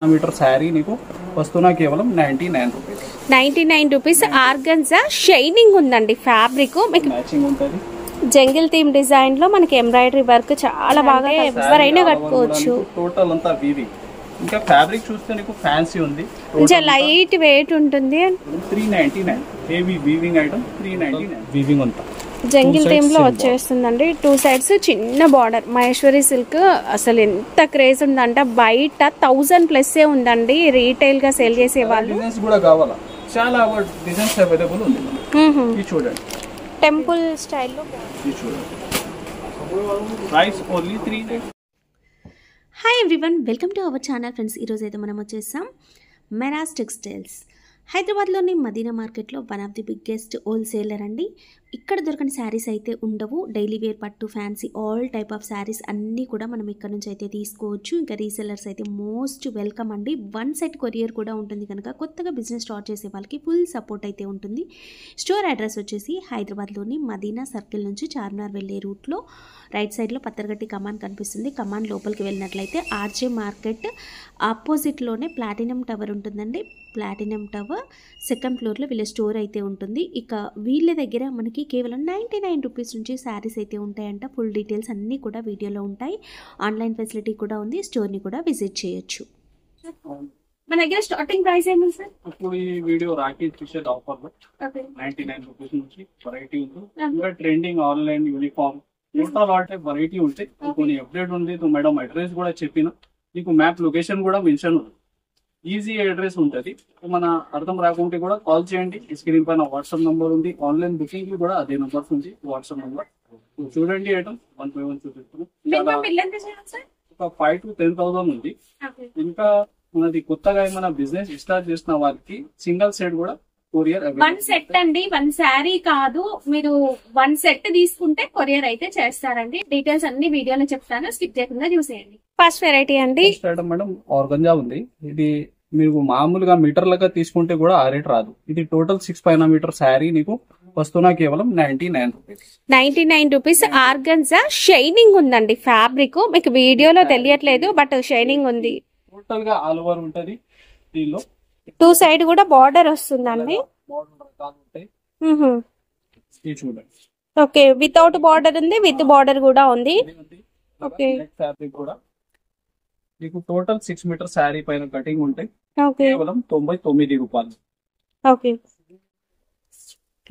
Metre sari నీకు వస్తున్నా కేవలం 99 రూపీస్. 99 రూపీస్. ఆర్గన్జా షైనింగ్ ఉందండి ఫ్యాబ్రిక్. మీకు మ్యాచింగ్ ఉంటుంది. జంగిల్ థీమ్ డిజైన్ లో మనకి ఎంబ్రాయిడరీ వర్క్ చాలా బాగా ఎవరైనా కట్టుకోవచ్చు. టోటల్ అంతా వీవింగ్. ఇంకా ఫ్యాబ్రిక్ చూస్తే నీకు ఫ్యాన్సీ ఉంది. కొంచెం లైట్ వెయిట్ ఉంటుంది. 399 హెవీ వీవింగ్ ఐటమ్. 399 వీవింగ్ అంతా జంగిల్ థీమ్ లో వచ్చేస్తుందండి. 2 సైడ్స్ చిన్న బార్డర్. మహేశ్వరి సిల్క్ అసలు ఎంత క్రేజ్ ఉందంటే బయట 1000+ ఉందండి రీటైల్ గా సేల్ చేసే వాళ్ళు. డిజైన్స్ కూడా కావాలా, చాలా డిజైన్స్ అవైలబుల్ ఉంది. ఇది చూడండి టెంపుల్ స్టైల్లో. ఇది చూడండి price only 399. Hi everyone, welcome to our channel friends. ఈరోజు అయితే మనం వచ్చేసాం మెరాజ్ టెక్స్టైల్స్. హైదరాబాద్లోని మదీనా మార్కెట్లో one of the biggest wholesaler అండి. ఇక్కడ దొరకని శారీస్ అయితే ఉండవు. డైలీ వేర్, పట్టు, fancy, all type of saris అన్నీ కూడా మనం ఇక్కడ నుంచి అయితే తీసుకోవచ్చు. ఇంకా రీసెల్లర్స్ అయితే మోస్ట్ వెల్కమ్ అండి. 1 సెట్ కొరియర్ కూడా ఉంటుంది కనుక కొత్తగా బిజినెస్ స్టార్ట్ చేసే వాళ్ళకి ఫుల్ సపోర్ట్ అయితే ఉంటుంది. స్టోర్ అడ్రస్ వచ్చేసి హైదరాబాద్లోని మదీనా సర్కిల్ నుంచి చార్మినార్ వెళ్ళే రూట్లో రైట్ సైడ్లో పత్తర్గట్టి కమాన్ కనిపిస్తుంది. కమాన్ లోపలికి వెళ్ళినట్లయితే ఆర్జే మార్కెట్ ఆపోజిట్లోనే ప్లాటినం టవర్ ఉంటుందండి. ప్లాటినం టవర్ 2nd ఫ్లోర్లో వీళ్ళ స్టోర్ అయితే ఉంటుంది. ఇక వీళ్ళ దగ్గర మనకి కేవలం 99 రూపీస్ నుంచి శారీస్ అయితే ఉంటాయంట. ఫుల్ డీటెయిల్స్ అన్నీ కూడా వీడియోలో ఉంటాయి. ఆన్లైన్ ఫెసిలిటీ కూడా ఉంది. స్టోర్ని కూడా విజిట్ చేయొచ్చు. మన దగ్గర స్టార్టింగ్ ప్రైస్ ఏమి సార్? ఇప్పుడు ఈ వీడియో రాఖీ స్పెషల్ ఆఫర్ లో 99 రూపీస్ నుంచి వెరైటీ ఉంది. ఇంకా trending online uniform total all type variety ఉంటాయి. కొన్ని అప్డేట్ ఉంది. మేడం అడ్రస్ కూడా చెప్పిన నీకు మ్యాప్ లొకేషన్ కూడా మెన్షన్ ఉంది. ఈజీ అడ్రస్ ఉంటుంది. మన అర్థం రాకుంటే కూడా కాల్ చేయండి. స్క్రీన్ పైన వాట్సాప్ నంబర్ ఉంది. ఆన్లైన్ బుకింగ్ కూడా అదే నంబర్స్ ఉంది. వాట్సాప్ నంబర్ చూడండి. ఐటమ్ 1 by 1 చూపిస్తున్నాం. ఒక 5 to 10,000 ఉంది. ఇంకా మనది కొత్తగా ఏమైనా బిజినెస్ స్టార్ట్ చేసిన వారికి సింగిల్ సెట్ కూడా కొరియర్ 1 సెట్ అండి. 1 శారీ కాదు, మీరు 1 సెట్ తీసుకుంటే కొరియర్ అయితే చేస్తారండి. డీటెయిల్స్ అన్ని వీడియోలో చెప్తాను, స్కిప్ చేయకుండా చూసేయండి. ఫస్ట్ వెరైటీ అండి. మేడం ఆర్గంజా ఉంది. ఇది మీకు మామూలుగా మీటర్లుగా తీసుకుంటే కూడా ఆ రేట్ రాదు. ఇది టోటల్ 6 పైన మీటర్ శారీ నీకు వస్తున్నా కేవలం 99 రూపీస్. 99 రూపీస్. ఆర్గన్జా షైనింగ్ ఉందండి ఫ్యాబ్రిక్. మీకు వీడియోలో తెలియట్లేదు బట్ షైనింగ్ ఉంది. టోటల్ గా ఆల్ ఓవర్ ఉంటది. దీనిలో 2 సైడ్ కూడా బార్డర్ వస్తుందండి. చూడండి. ఓకే, వితౌట్ బార్డర్ ఉంది, విత్ బార్డర్ కూడా ఉంది. ఓకే, ఫ్యాబ్రిక్ కూడా మీకు టోటల్ 6 మీటర్ శారీ పైన కటింగ్ ఉంటాయి. కేవలం 99 రూపాయలు. Okay,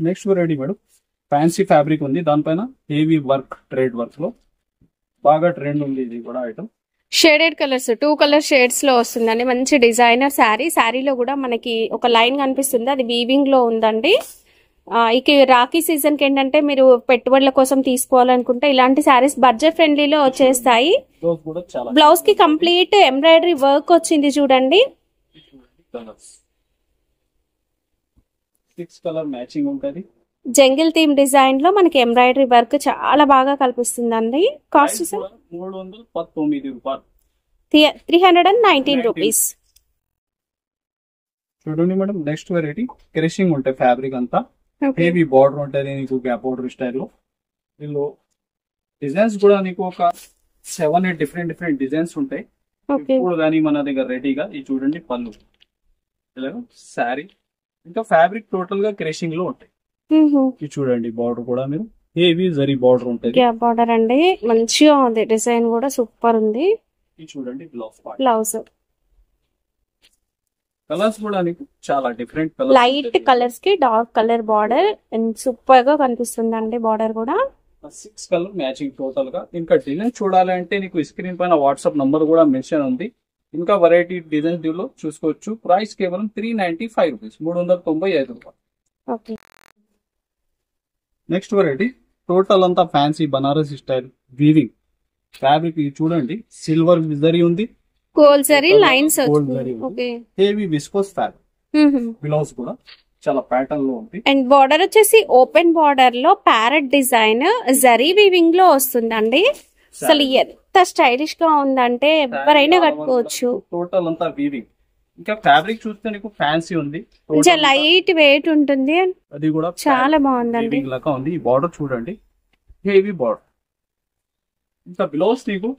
next variety madam fancy fabric ఉంది. దానిపైన హెవీ వర్క్, ట్రేడ్ వర్క్ లో బాగా ట్రెండ్ ఉంది. ఇది కూడా item shaded colours, 2 colour shades లో వస్తుందండి. మంచి డిజైనర్ శారీ. శారీలో కూడా మనకి ఒక లైన్ కనిపిస్తుంది, అది వీవింగ్ లో ఉందండి. ఇక రాఖీ సీజన్ కి ఏంటంటే మీరు పెట్టుబడుల కోసం తీసుకోవాలనుకుంటే ఇలాంటి శారీస్ బడ్జెట్ ఫ్రెండ్లీలో వచ్చేస్తాయి. బ్లౌజ్ కి కంప్లీట్ ఎంబ్రాయిడరీ వర్క్ వచ్చింది చూడండి. 6 కలర్ మ్యాచింగ్ ఉంటది. జంగిల్ థీమ్ డిజైన్ లో మనకి ఎంబ్రాయిడరీ వర్క్ చాలా బాగా కల్పిస్తుందండి. కాస్ట్ 319 రూపాయలు. 319 రూపీస్. చూడండి మేడం నెక్స్ట్ వెరైటీ క్రషింగ్ ఉంటాయి. ఫ్యాబ్రిక్ అంతా హెవీ బార్డర్ ఉంటది. నీకు గ్యాప్ బార్డర్ స్టైల్లో దీనిలో డిజైన్స్ కూడా నీకు ఒక 7-8 డిఫరెంట్ డిజైన్స్ ఉంటాయి. ఇప్పుడు కానీ మన దగ్గర రెడీగా ఇది చూడండి. పళ్ళు శారీ ఇంకా ఫ్యాబ్రిక్ టోటల్ గా క్రషింగ్ లో ఉంటాయి. ఇది చూడండి బార్డర్ కూడా మీరు హెవీ జరీ బార్డర్ ఉంటుంది. బార్డర్ అండి మంచిగా ఉంది. డిజైన్ కూడా సూపర్ ఉంది. ఇది చూడండి బ్లౌజ్ కలర్స్ కూడా నీకు చాలా డిఫరెంట్ లైట్ కలర్స్ కి dark colour border and super గా కనిపిస్తుందండి. బార్డర్ కూడా 6 కలర్ మ్యాచింగ్ టోటల్ గా. ఇంకా డిజైన్ చూడాలంటే నీకు స్క్రీన్ పైన వాట్సాప్ నంబర్ కూడా మెన్షన్ ఉంది. ఇంకా వెరైటీ డిజైన్స్ దీనిలో చూసుకోవచ్చు. ప్రైస్ కేవలం 395 రూపీస్, 395 రూపాయలు. ఓకే, నెక్స్ట్ వెరైటీ టోటల్ అంతా fancy Banaras style weaving fabric. ఇది చూడండి సిల్వర్ జరీ ఉంది, gold zari lines. Heavy viscose fabric. Blouse కూడా చాలా ప్యాటర్న్ లో ఉంది. అండ్ బార్డర్ వచ్చేసి ఓపెన్ బార్డర్ లో ప్యారెట్ డిజైన్ జరీ వీవింగ్ లో వస్తుందండి. అసలు ఎంత స్టైలిష్ గా ఉందంటే ఎవరైనా కట్టుకోవచ్చు. టోటల్ అంతా వీవింగ్. ఇంకా ఫ్యాబ్రిక్ చూస్తే నీకు ఫ్యాన్సీ ఉంది. కొంచెం లైట్ వెయిట్ ఉంటుంది. అది కూడా చాలా బాగుందండి. ఉంది. ఈ బార్డర్ చూడండి హెవీ బార్డర్. ఇంకా బ్లౌజ్ నీకు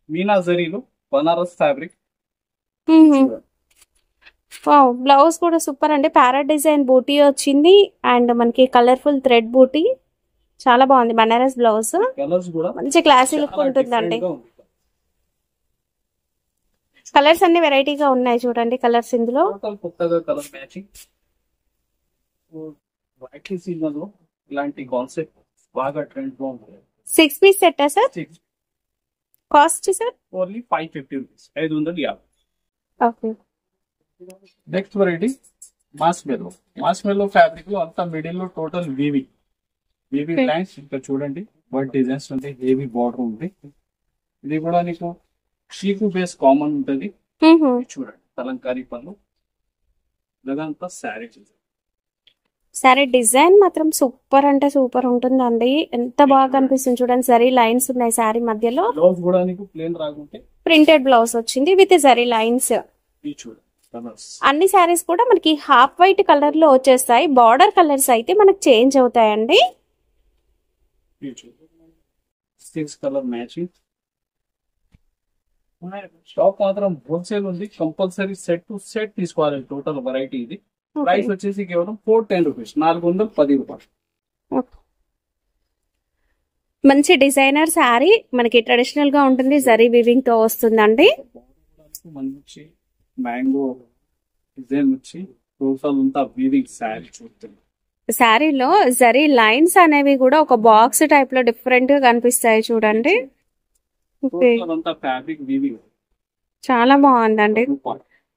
మీనా జరీలో బనారస్ ఫ్యాబ్రిక్ బ్లౌజ్ కూడా సూపర్ అండి. ప్యారెట్ డిజైన్ బూటీ వచ్చింది అండ్ మనకి కలర్ఫుల్ థ్రెడ్ బూటీ. చాలా బాగుంది బనారస్ బ్లౌజ్. కలర్స్ కూడా మంచి క్లాసీ లుక్ ఉంటుందండి. కలర్స్ అన్ని వెరైటీగా ఉన్నాయి చూడండి. కలర్స్ ఇందులో కొత్తగా కలర్ మ్యాచింగ్ సీజన్ లో ఇలాంటి కాన్సెప్ట్ బాగా ట్రెండ్ లో ఉంటుంది. 6 piece set sir? Cost sir only 550 rupees, 550. Okay. Next variety marshmallow. Marshmallow fabric లో అంతా మిడిల్ లో టోటల్ వీవింగ్ లైన్స్. ఇంకా చూడండి వర్డ్ డిజైన్స్ ఉంటాయి, హెవీ బార్డర్ ఉంది. ఇది కూడా నీకు షీకు బేస్ కామన్ ఉంటది. చూడండి కలంకారీ పళ్ళు ఇదంతా శారీ. సారీ డిజైన్ మాత్రం సూపర్ అంటే సూపర్ ఉంటుందండి. ఎంత బాగా కనిపిస్తుంది చూడండి. జరీ లైన్స్ ఉన్నాయి సారీ మధ్యలో. బ్లౌజ్ కూడా నీకు ప్లేన్ రాకుంటే ప్రింటెడ్ బ్లౌజ్ వచ్చింది విత్ జరీ లైన్స్. అన్ని సారీస్ కూడా మనకి హాఫ్ వైట్ కలర్ లో వచ్చేస్తాయి. బార్డర్ కలర్స్ అయితే మనకి చేంజ్ అవుతాయండి. Colour matching. స్టాక్ మాత్రం హోల్సేల్ ఉంది. కంపల్సరీ సెట్ టు సెట్ తీసుకోవాలి. టోటల్ వెరైటీ ఇది. ప్రైస్ వచ్చేసి కేవలం 410 రూపీస్, 410 రూపాయలు. మంచి డిజైనర్ శారీ మనకి ట్రెడిషనల్ గా ఉంటుంది. జరీ వీవింగ్ తో వస్తుందండి. మంచి మ్యాంగో డిజైన్ వచ్చి టోటల్ అంతా వీవింగ్ శారీ చూస్తుంది. శారీలో జరీ లైన్స్ అనేవి కూడా ఒక బాక్స్ టైప్ లో డిఫరెంట్ గా కనిపిస్తాయి చూడండి. ఫ్యాబ్రిక్ వీవింగ్ చాలా బాగుందండి.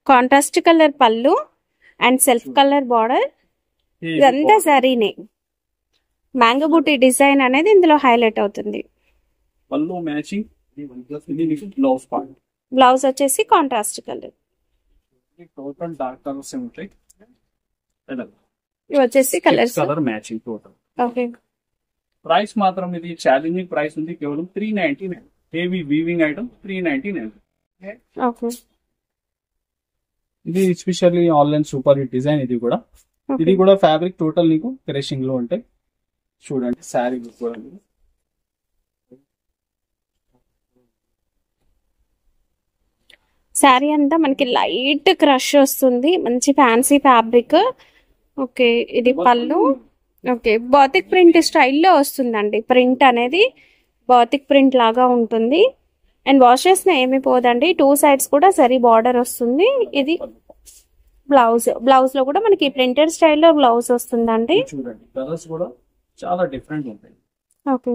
కాంట్రాస్ట్ కలర్ పళ్ళు అండ్ సెల్ఫ్ కలర్ బార్డర్. ఇదంతా జరీనే. మ్యాంగో బూటీ డిజైన్ అనేది ఇందులో హైలైట్ అవుతుంది. పళ్ళు మ్యాచింగ్. బ్లౌజ్ వచ్చేసి contrast colour. Total dark colours ఉంటాయి. ఇవి వచ్చేసి colour matching total. Okay. Price మాత్రం ఇది ఛాలెంజింగ్ ప్రైస్ ఉంది. కేవలం 399. Heavy weaving item 399. ఓకే. ఇది especially online super hit design. ఇది కూడా ఫ్యాబ్రిక్ టోటల్ నీకు క్రషింగ్ లో ఉంటాయి. చూడండి శారీ కూడా శారీ అంతా మనకి లైట్ క్రష్ వస్తుంది. మంచి ఫ్యాన్సీ ఫ్యాబ్రిక్. ఓకే. ఇది పళ్ళు. ఓకే. బాతిక్ ప్రింట్ స్టైల్లో వస్తుందండి. ప్రింట్ అనేది బాతిక్ ప్రింట్ లాగా ఉంటుంది. అండ్ వాష్ చేసిన ఏమి పోదండి. 2 సైడ్స్ కూడా సరీ బార్డర్ వస్తుంది. ఇది బ్లౌజ్ లో కూడా మనకి ప్రింటెడ్ స్టైల్లో బ్లౌజ్ వస్తుందండి. చూడండి కలర్స్ కూడా చాలా డిఫరెంట్ ఉంటాయి. ఓకే.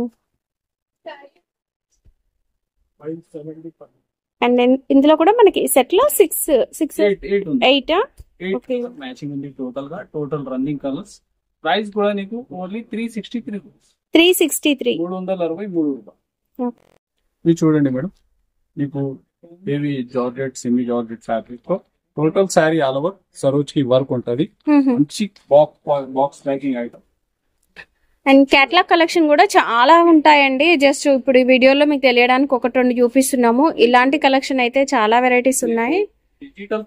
అండ్ ఇందులో కూడా మనకి సెట్ లో 8 మ్యాచింగ్ ఉంది టోటల్ గా. Total running colours. ప్రైస్ కూడా నీకు ఓన్లీ 363 రూపీస్. 363. 363 రూపాయలు. ఇది చూడండి మేడం, మీకు heavy georgette, semi georgette fabric తో టోటల్ శారీ ఆల్ ఓవర్ సరోజ్ కి వర్క్ ఉంటది. మంచి box packing item. And catalogue collection కూడా చాలా ఉంటాయండి. జస్ట్ ఇప్పుడు ఈ వీడియోలో మీకు తెలియడానికి 1-2 చూపిస్తున్నాము. ఇలాంటి కలెక్షన్ అయితే చాలా వెరైటీస్ ఉన్నాయి. డిజిటల్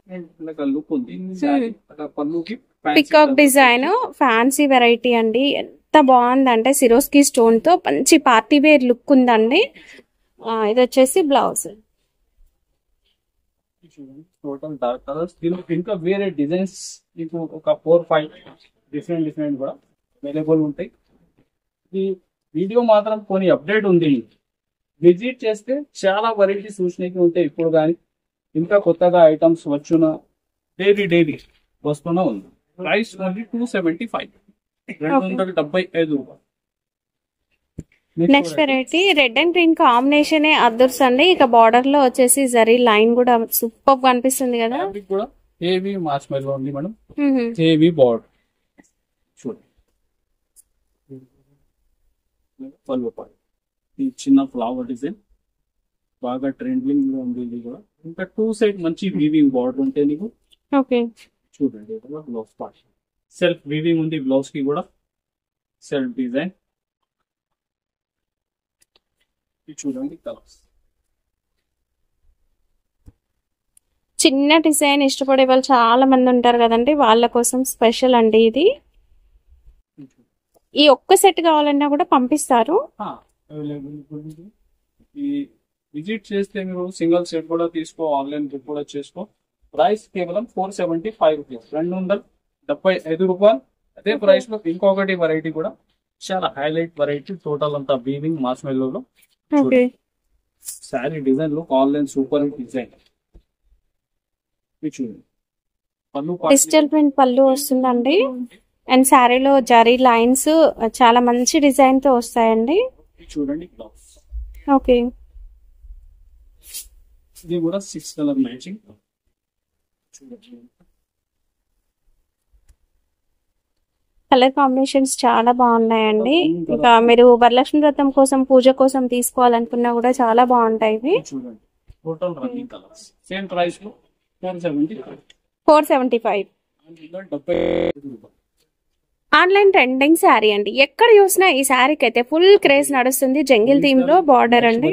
లుక్ ఉంది. పికాక్ డిజైన్ ఫ్యాన్సీ వెరైటీ అండి. ఎంత బాగుందంటే సిరోస్కి స్టోన్ తో మంచి పార్టీ వేర్ లుక్ ఉందండి. ఇది వచ్చేసి బ్లౌజ్. Total dark colours. ఇంకా వేరే డిజైన్స్ మీకు ఒక 4-5 డిఫరెంట్ కూడా అవైలబుల్ ఉంటాయి. ఈ వీడియో మాత్రం కొన్ని అప్డేట్ ఉంది. విజిట్ చేస్తే చాలా వెరైటీస్ చూసినవి ఉంటాయి. ఇప్పుడు కానీ ఇంకా కొత్తగా ఐటమ్స్ వచ్చున డైలీ వస్తున్నా ఉంది. ప్రైస్ ఓన్లీ 275, 275 రూపాయలు. Next variety red and green combination others అండి. ఇక బార్డర్ లో వచ్చేసి జరీ లైన్ కూడా సూపర్ గా అనిపిస్తుంది కదా. కూడా హెవీ మార్ష్మెల్లో ఉంది మేడం. హెవీ బార్డర్ చూడండి. పళ్ళు ఈ చిన్న ఫ్లవర్ డిజైన్ బాగా ట్రెండింగ్ లో ఉంది. ఇది కూడా ఇంకా 2 సైడ్ మంచి వీవింగ్ బార్డర్ ఉంటే నీకు. ఓకే. చూడండి బ్లౌజ్ పార్ట్ సెల్ఫ్ వీవింగ్ ఉంది. బ్లౌజ్ కి కూడా సెల్ఫ్ డిజైన్. చూడండి కలర్స్. చిన్న డిజైన్ ఇష్టపడే వాళ్ళు చాలా మంది ఉంటారు కదండి, వాళ్ళ కోసం స్పెషల్ అండి ఇది. ఈ ఒక్క సెట్ కావాలన్నా కూడా పంపిస్తారు. ఈ విజిట్ చేస్తే మీరు సింగిల్ సెట్ కూడా తీసుకో, ఆన్లైన్ బుక్ కూడా చేసుకో. ప్రైస్ కేవలం 475 రూపీస్, 275 రూపాయలు. అదే ప్రైస్ లో ఇంకొకటి వెరైటీ కూడా చాలా హైలైట్ వెరైటీ, టోటల్ అంతా వీవింగ్ మాస్ మెల్లో. శారీ డిజైన్ లో ఆన్లైన్ సూపర్ డిజైన్ చూడండి. డిజిటల్ ప్రింట్ పళ్ళు వస్తుందండి. అండ్ శారీలో జరీ లైన్స్ చాలా మంచి డిజైన్ తో వస్తాయండి. చూడండి బ్లౌజ్. ఓకే, ఇది కూడా 6 కలర్ మ్యాచింగ్. కలర్ కాంబినేషన్స్ చాలా బాగున్నాయండి. ఇంకా మీరు వరలక్ష్మి వ్రతం కోసం, పూజ కోసం తీసుకోవాలనుకున్నా కూడా చాలా బాగుంటాయి. చూడండి total running colours. Same price లో 475. ఆన్లైన్ ట్రెండింగ్ శారీ అండి. ఎక్కడ చూసినా ఈ శారీకి అయితే ఫుల్ క్రేజ్ నడుస్తుంది. జంగిల్ థీమ్ లో బార్డర్ అండి.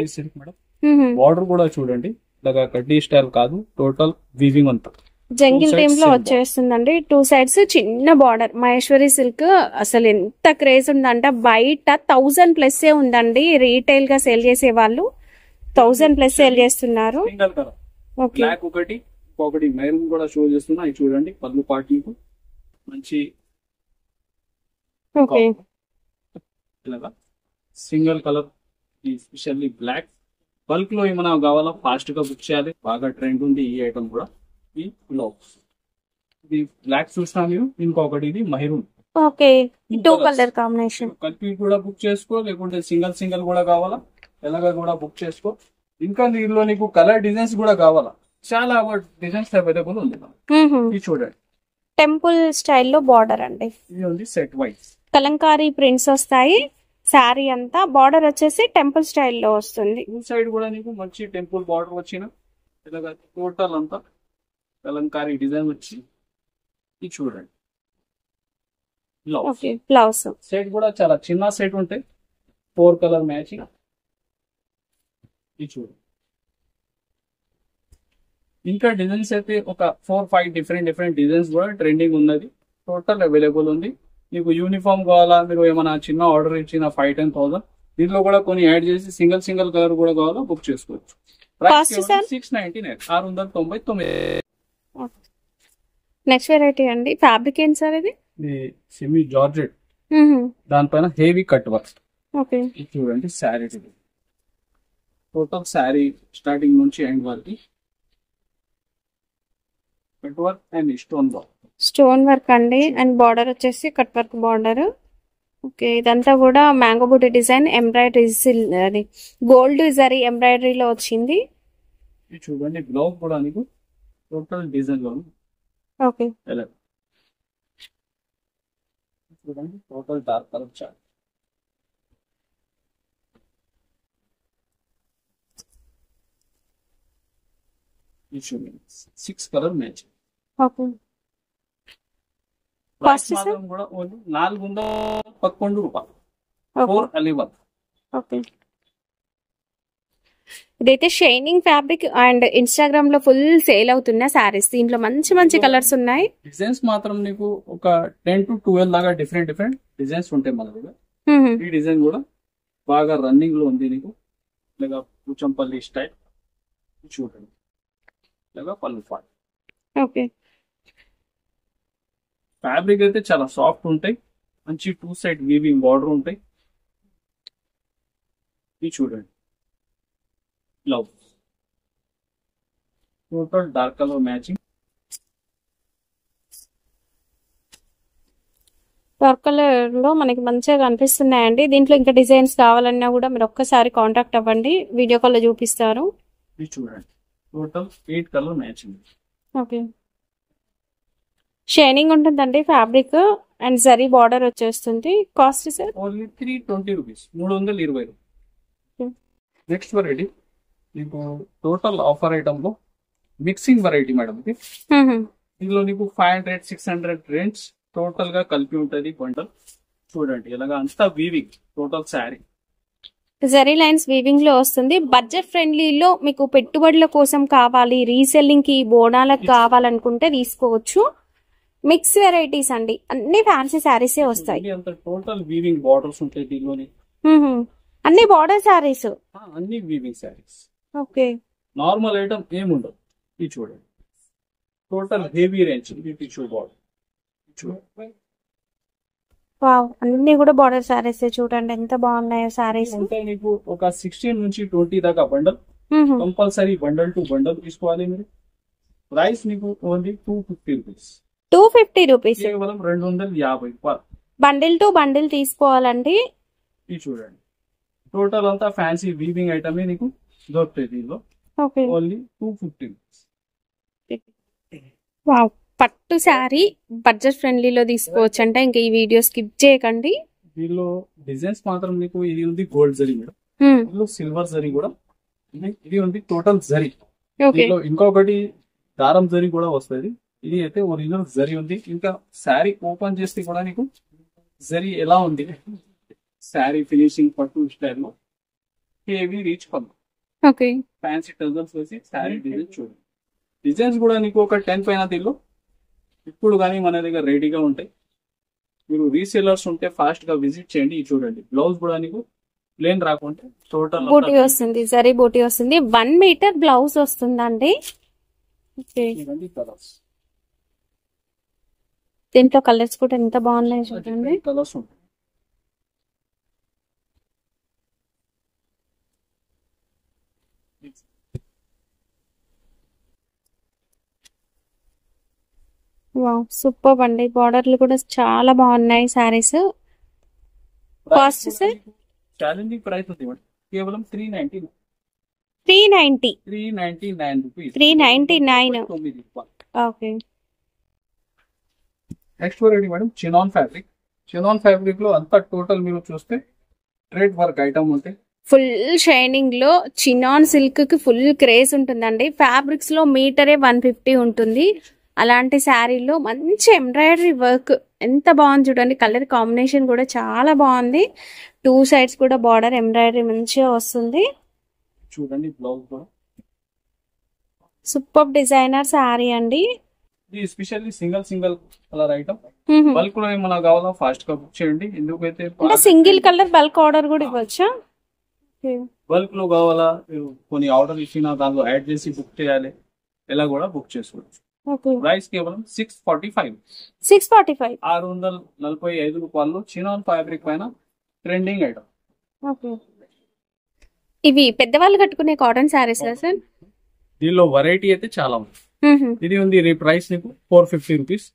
బార్డర్ కూడా చూడండి, ఇలాగా కడ్డీ స్టైల్ కాదు, టోటల్ వీవింగ్ అంతా జంగిల్ థీమ్ లో వచ్చేస్తుందండి. 2 sides చిన్న బార్డర్. మహేశ్వరి సిల్క్ అసలు ఎంత క్రేజ్ ఉందంట, బయట 1000+ ఉందండి. రీటైల్ గా సేల్ చేసే వాళ్ళు 1000+ సేల్ చేస్తున్నారు. బ్లాక్ ఒకటి మెరూన్ కూడా షో చేస్తున్నా. ఇది చూడండి పళ్ళు పార్టీ మంచి single colour, specially black. Bulk లో ఏమైనా కావాలా ఫాస్ట్ గా బుక్ చేయాలి, బాగా ట్రెండ్ ఉంది ఈ ఐటమ్ కూడా. ఈ బ్లౌజ్ ఇది బ్లాక్ చూసినా మీరు, ఇంకొకటి ఇది మెరూన్. Okay, 2 colour combination. కలిపి కూడా బుక్ చేసుకో, లేకుంటే సింగిల్ కూడా కావాలా ఎలాగా కూడా బుక్ చేసుకో. ఇంకా దీనిలో నీకు కలర్ డిజైన్స్ కూడా కావాలా, చాలా డిజైన్స్ అవైలబుల్ ఉంది. ఇది చూడండి టెంపుల్ స్టైల్లో బార్డర్ అండి. ఇది ఉంది సెట్ వైజ్ కలంకారీ ప్రింట్స్ వస్తాయి. శారీ అంతా బార్డర్ వచ్చేసి టెంపుల్ స్టైల్లో వస్తుంది. ఈ సైడ్ కూడా నీకు మంచి టెంపుల్ బార్డర్ వచ్చిన ఇలాగా టోటల్ అంతా కలంకారీ డిజైన్ వచ్చి. ఇది చూడండి బ్లౌజ్. సెట్ కూడా చాలా చిన్న సెట్ ఉంటాయి, 4 కలర్ మ్యాచింగ్. ఇది చూడండి. ఇంకా డిజైన్స్ అయితే ఒక 4-5 డిఫరెంట్ డిజైన్స్ కూడా ట్రెండింగ్ ఉన్నది, టోటల్ అవైలబుల్ ఉంది. మీకు యూనిఫామ్ కావాలా, మీరు ఏమైనా చిన్న ఆర్డర్ ఇచ్చిన 5-10,000, దీనిలో కూడా కొన్ని యాడ్ చేసి సింగిల్ కలర్ కూడా కావాలా బుక్ చేసుకోవచ్చు. ప్రైస్ 699, 699. నెక్స్ట్ వెరైటీ అండి. ఫ్యాబ్రిక్ ఏంటి సార్ ఇది? సెమీ జార్జెట్, దానిపైన హెవీ కట్ వర్క్. చూడండి శారీ టోటల్ శారీ స్టార్టింగ్ నుంచి ఎండ్ వరకు cut work and stone work అండి. అండ్ బార్డర్ వచ్చేసి కట్ వర్క్ బార్డర్. ఓకే, ఇదంతా కూడా మ్యాంగో బూటీ డిజైన్, ఎంబ్రాయిడరీ అది గోల్డ్ జరీ ఎంబ్రాయిడరీలో వచ్చింది. చూడండి బ్లౌజ్ కూడా నీకు టోటల్ డిజైన్ లో. ఓకే, చూడండి టోటల్ డార్క్ కలర్ చార్ట్. ఇది చూడండి 6 కలర్ మ్యాచ్. ఓకే, ప్రైస్ మాత్రం కూడా ఓన్లీ 411 రూపాయలు, 411. ఓకే, ఇదైతే షైనింగ్ ఫ్యాబ్రిక్ అండ్ ఇన్స్టాగ్రామ్ లో ఫుల్ సేల్ అవుతున్న శారీస్. దీంట్లో మంచి కలర్స్ ఉన్నాయి. డిజైన్స్ మాత్రం నీకు ఒక 10 to 12 లాగా డిఫరెంట్ డిజైన్స్ ఉంటాయి మన దగ్గర. ఈ డిజైన్ కూడా బాగా రన్నింగ్ లో ఉంది నీకు, ఇలాగా కూచంపల్లి స్టైల్. చూడండి ఇలాగా పళ్ళు పాటు. ఓకే, ఫ్యాబ్రిక్ అయితే చాలా సాఫ్ట్ ఉంటాయి, మంచి 2 side వీవింగ్ బార్డర్ ఉంటాయి. ఇది చూడండి blouse total dark colour matching. Dark colour లో మనకి మంచిగా కనిపిస్తున్నాయండి. దీంట్లో ఇంకా డిజైన్స్ కావాలన్నా కూడా మీరు ఒక్కసారి కాంటాక్ట్ అవ్వండి, వీడియో కాల్ లో చూపిస్తారు. ఇది చూడండి total 8 colour matching. Okay, shining ఉంటుందండి ఫ్యాబ్రిక్ అండ్ జరీ బార్డర్ వచ్చేస్తుంది. Cost sir only 320 rupees, 320. Next variety నీకు టోటల్ ఆఫర్ ఐటమ్ లో మిక్సింగ్ వెరైటీ మేడం. ఇది ఇందులో నీకు 500-600 రేంజ్ టోటల్ గా కలిపి ఉంటది బండల్. చూడండి ఇలాగా అంతా weaving total sari. Zari lines weaving లో వస్తుంది. బడ్జెట్ ఫ్రెండ్లీలో మీకు పెట్టుబడుల కోసం కావాలి, రీసెల్లింగ్ కి బోనాలకు కావాలనుకుంటే తీసుకోవచ్చు. మిక్స్ వెరైటీస్ అండి, అన్ని ఫ్యాన్సీ శారీస్ వస్తాయి. టోటల్ వీవింగ్ బార్డర్స్ ఉంటాయి దీనిలోని, అన్ని బార్డర్ శారీస్, అన్ని weaving saris. Okay, normal item ఏముండదు. ఇది చూడండి టోటల్ హెవీ రేంజ్ ఇది టిష్యూ బార్డర్. వావ్, అన్ని కూడా బార్డర్ సారీస్ చూడండి ఎంత బాగున్నాయో సారీస్. ఉంటాయి మీకు ఒక 16 నుంచి 20 దాకా bundle. Compulsory bundle to bundle తీసుకోవాలి మీరు. ప్రైస్ మీకు ఓన్లీ 250 రూపీస్. 250 రూపీస్, కేవలం 250 రూపాయలు. బండిల్ టు బండిల్ తీసుకోవాలండి. ఇది చూడండి టోటల్ అంతా ఫ్యాన్సీ వీవింగ్ ఐటమే నీకు దొరుకుతాయి దీనిలో. Only 250 rupees. వావ్, పట్టు శారీ బడ్జెట్ ఫ్రెండ్లీలో తీసుకోవచ్చు అంటే ఇంకా ఈ వీడియో స్కిప్ చేయకండి. దీనిలో డిజైన్స్ మాత్రం మీకు ఇది ఉంది గోల్డ్ జరీ మేడం, దీనిలో సిల్వర్ జరీ కూడా, ఇది ఉంది టోటల్ జరీ. దీనిలో ఇంకొకటి దారం జరీ కూడా వస్తుంది. ఇది అయితే ఒరిజినల్ జరీ ఉంది. ఇంకా శారీ ఓపెన్ చేస్తే కూడా నీకు జరీ ఎలా ఉంది, శారీ ఫినిషింగ్ పట్టు స్టైల్లో హెవీ రీచ్ పన్ను. ఫ్యాన్సీ టజల్స్ వేసి శారీ డిజైన్ చూడండి. డిజైన్స్ కూడా నీకు ఒక 10 పైన దీనిలో ఇప్పుడు కానీ మన దగ్గర రెడీగా ఉంటాయి. మీరు రీసేలర్స్ ఉంటే ఫాస్ట్ గా విజిట్ చేయండి. ఇది చూడండి బ్లౌజ్ కూడా నీకు ప్లేన్ రాకుంటే టోటల్ బూటీ వస్తుంది, జరీ బూటీ వస్తుంది. 1 మీటర్ బ్లౌజ్ వస్తుందండి. కలర్స్, దీంట్లో కలర్స్ కూడా ఎంత బాగున్నాయి చూడండి. కలర్స్ ఉంటాయి. వావ్, సూపర్ అండి. బార్డర్లు కూడా చాలా బాగున్నాయి saris. Cost sir challenging price ఉంది మేడం, కేవలం 390. 399 rupees. 399. Okay. Next variety madam chinon fabric. Chinon fabric లో అంతా టోటల్ మీరు చూస్తే థ్రెడ్ వర్క్ ఐటమ్ ఉంటాయి. ఫుల్ షైనింగ్ లో చినాన్ సిల్క్ కి ఫుల్ క్రేజ్ ఉంటుందండి. ఫ్యాబ్రిక్స్ లో మీటరే 150 ఉంటుంది. అలాంటి శారీలో మంచి ఎంబ్రాయిడరీ వర్క్ ఎంత బాగుంది చూడండి. కలర్ కాంబినేషన్ కూడా చాలా బాగుంది. 2 సైడ్స్ కూడా బార్డర్ ఎంబ్రాయిడరీ మంచిగా వస్తుంది. చూడండి బ్లౌజ్ కూడా సూపర్ డిజైనర్ శారీ అండి. ఇది specially single colour item. Bulk లో ఏమన్నా కావాలో ఫాస్ట్ గా బుక్ చేయండి. ఎందుకైతే సింగిల్ కలర్ బల్క్ ఆర్డర్ కూడా ఇవ్వచ్చా? బల్క్ లో కావాలా కొన్ని ఆర్డర్ ఇచ్చినా దానిలో యాడ్ చేసి బుక్ చేయాలి, ఎలా కూడా బుక్ చేసుకోవచ్చు. ప్రైస్ కేవలం 645. 645 రూపాయలు. చినాన్ ఫ్యాబ్రిక్ పైన ట్రెండింగ్ ఐటమ్. ఇవి పెద్దవాళ్ళు కట్టుకునే కాటన్ సారీస్ సార్. దీనిలో వెరైటీ అయితే చాలా ఉంది. ఇది ఉంది ప్రైస్ నీకు 450 రూపీస్.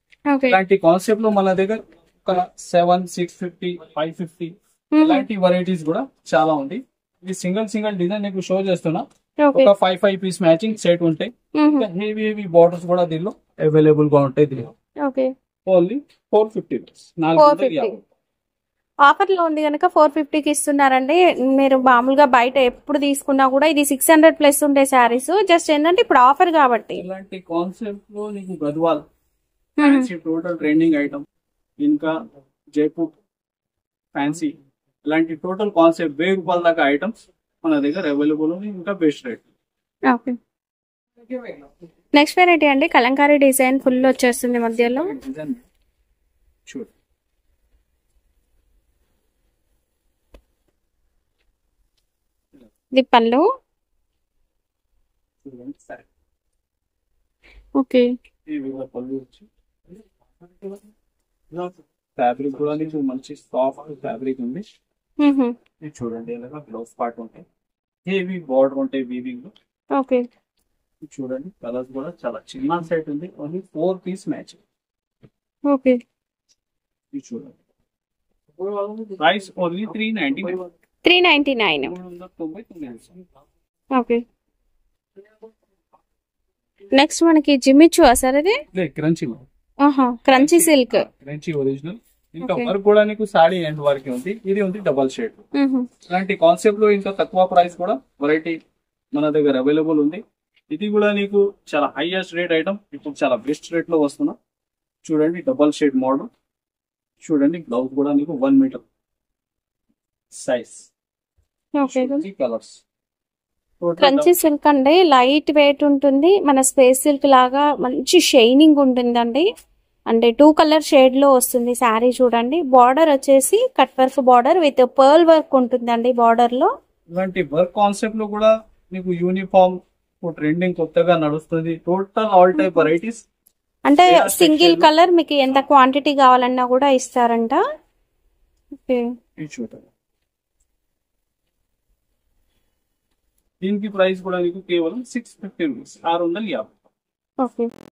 ఇలాంటి కాన్సెప్ట్ లో మన దగ్గర ఒక 7, 650, 550 ఇలాంటి వెరైటీస్ కూడా చాలా ఉంది. ఇది సింగిల్ డిజైన్ నీకు షో చేస్తున్నా. ఒక 5 పీస్ మ్యాచింగ్ సెట్ ఉంటాయి. హెవీ బార్డర్స్ కూడా దీనిలో అవైలబుల్ గా ఉంటాయి. దీనిలో ఓన్లీ 450 రూపీస్. ఆఫర్ లో ఉంది కనుక 450కి ఇస్తున్నారండి. మీరు మామూలుగా బయట ఎప్పుడు తీసుకున్నా కూడా ఇది 600 ప్లస్ ఉండే శారీస్. జస్ట్ ఏంటంటే ఇప్పుడు ఆఫర్ కాబట్టి. ఇలాంటి కాన్సెప్ట్ లో నీకు గద్వాల్ టోటల్ ట్రెండింగ్ ఐటమ్, ఇంకా జైపూర్ ఫ్యాన్సీ ఇలాంటి టోటల్ కాన్సెప్ట్ 1000 రూపాయల దాకా ఐటమ్స్ మన దగ్గర అవైలబుల్ ఉంది. ఇంకా బెస్ట్ రేట్. నెక్స్ట్ వెరైటీ అండి కలంకారీ డిజైన్ ఫుల్ వచ్చేస్తుంది మధ్యలో. చూడు ఇది పళ్ళు. ఓకే. ఫ్యాబ్రిక్ కూడా నీకు మంచి సాఫ్ట్ ఫ్యాబ్రిక్ ఉంది. ఇది చూడండి ఇలాగా బ్లౌజ్ పార్ట్ ఉంటాయి, హెవీ బార్డర్ ఉంటాయి వీవింగ్. ఓకే. చూడండి కలర్స్ కూడా చాలా చిన్న సెట్ ఉంది. Only 4 piece match. ఓకే. ఇది చూడండి ప్రైస్ ఓన్లీ 399. 399. ఓకే. నెక్స్ట్ మనకి జిమ్మిచ్చు సార్ అది crunchy. Crunchy silk, crunchy original. ఇంకా వర్క్ కూడా నీకు సాడీ ఎండ్ వరకు ఉంది. ఇది ఉంది డబల్ షేడ్. ఇలాంటి కాన్సెప్ట్ లో ఇంకా తక్కువ ప్రైస్ కూడా వెరైటీ మన దగ్గర అవైలబుల్ ఉంది. ఇది కూడా నీకు చాలా హైయెస్ట్ రేట్ ఐటమ్. ఇప్పుడు చాలా బెస్ట్ రేట్ లో వస్తున్నా. చూడండి డబల్ షేడ్ మోడల్. చూడండి బ్లౌజ్ కూడా నీకు 1 metre size. Colours crunchy silk అండి, లైట్ వెయిట్ ఉంటుంది. మన స్పేస్ సిల్క్ లాగా మంచి షైనింగ్ ఉంటుందండి. అంటే 2 కలర్ షేడ్ లో వస్తుంది శారీ. చూడండి బార్డర్ వచ్చేసి cut work border with pearl work ఉంటుందండి బార్డర్ లో. ఇలాంటి వర్క్ కాన్సెప్ట్ లో కూడా నీకు యూనిఫామ్ ట్రెండింగ్ కొత్తగా నడుస్తుంది. టోటల్ ఆల్ టైప్ వెరైటీస్ అంటే Mera సింగిల్ textile కలర్ మీకు ఎంత క్వాంటిటీ కావాలన్నా కూడా ఇస్తారంట. ఓకే. ఇది చూడండి. దీనికి ప్రైస్ కూడా మీకు కేవలం 650 రూపీస్, 650. ఓకే.